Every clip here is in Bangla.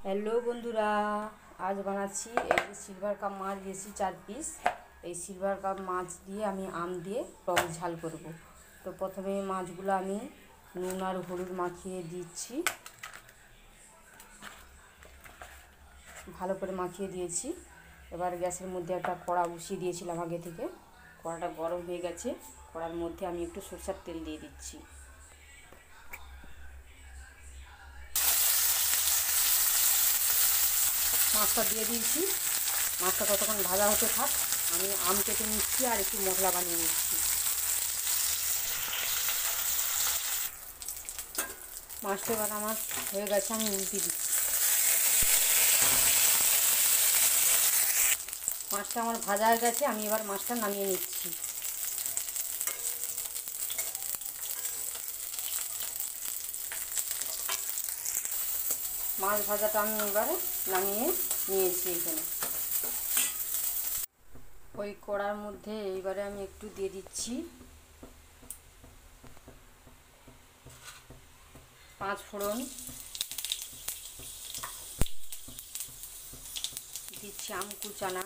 হ্যালো বন্ধুরা, আজ বানাচ্ছি এই যে সিলভার কাপ মাছ দিয়েছি 4 পিস। এই সিলভার কাপ মাছ দিয়ে আমি আম দিয়ে টক ঝাল করব। তো প্রথমে মাছগুলো আমি নুন আর হলুদ মাখিয়ে দিচ্ছি, ভালো করে মাখিয়ে দিয়েছি। এবার গ্যাসের মধ্যে একটা কড়া বসিয়ে দিয়েছিলাম আগে থেকে। কড়াটা গরম হয়ে গেছে, কড়ার মধ্যে আমি একটু সরষের তেল দিয়ে দিচ্ছি। মাছটা দিয়ে দিয়েছি, মাছটা ততক্ষণ ভাজা হতে থাক। আমি আম কেটে নিচ্ছি আর একটু মশলা বানিয়ে নিচ্ছি। মাছটা এবার আমার হয়ে গেছে, আমি উল্টে দিচ্ছি। মাছটা আমার ভাজা হয়ে গেছে, আমি এবার মাছটা নামিয়ে নিচ্ছি। মাছ ভাজাটা আমি এবারে নামিয়ে নিয়েছি। এখানে ওই কড়ার মধ্যে এইবারে আমি একটু দিয়ে দিচ্ছি 5 ফোড়ন, দিচ্ছি আম কুচানা,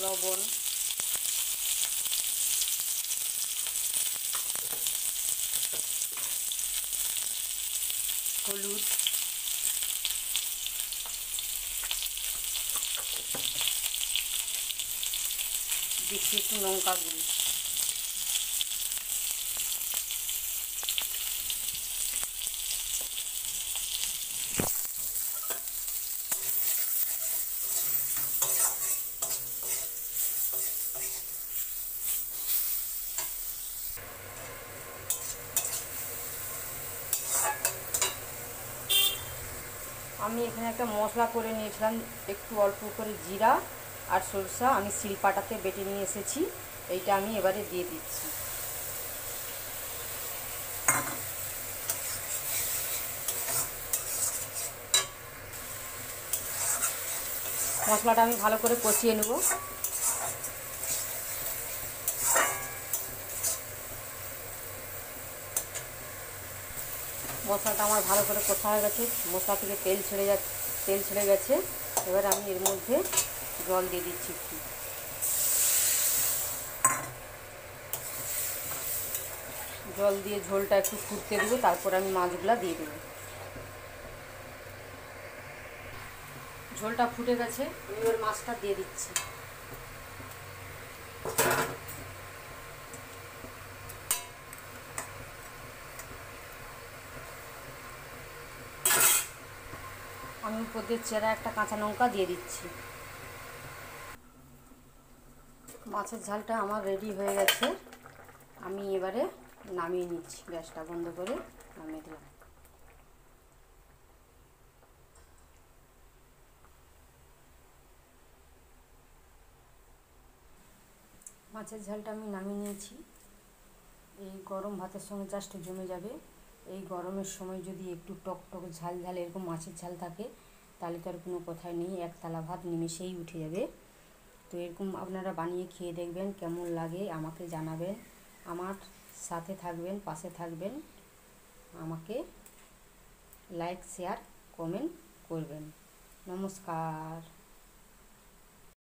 লবণ, হলুদ, দিচ্ছি একটু লঙ্কা গুঁড়ি। আমি এখানে একটা মশলা করে নিয়েছিলাম, একটু অল্প করে জিরা আর সরষা আমি শিলপাটাতে বেটে নিয়ে এসেছি। এইটা আমি এবারে দিয়ে দিচ্ছি। মশলাটা আমি ভালো করে কষিয়ে নেব। মশলাটা আমার ভালো করে কষা হয়ে গেছে, মশলা থেকে তেল ছেড়ে গেছে। এবার আমি এর মধ্যে জল দিয়ে দিচ্ছি একটু। জল দিয়ে ঝোলটা একটু ফুটতে দেবো, তারপর আমি মাছগুলো দিয়ে দেবো। ঝোলটা ফুটে গেছে, আমি এবার মাছটা দিয়ে দিচ্ছি। আমি উপর দিয়ে চেরা একটা কাঁচা লঙ্কা দিয়ে দিচ্ছি। মাছের ঝালটা আমার রেডি হয়ে গেছে, আমি এবারে নামিয়ে নিচ্ছি। গ্যাসটা বন্ধ করে নামিয়ে দিলাম। মাছের ঝালটা আমি নামিয়ে নিয়েছি। এই গরম ভাতের সঙ্গে জাস্ট জমে যাবে। এই গরমের সময় যদি একটু টক টক ঝাল ঝাল এরকম মাছের ঝাল থাকে, তাহলে তো আর কোনো কথাই নেই, এক থালা ভাত নিমেষেই উঠে যাবে। তো এরকম আপনারা বানিয়ে খেয়ে দেখবেন, কেমন লাগে আমাকে জানাবেন। আমার সাথে থাকবেন, পাশে থাকবেন, আমাকে লাইক শেয়ার কমেন্ট করবেন। নমস্কার।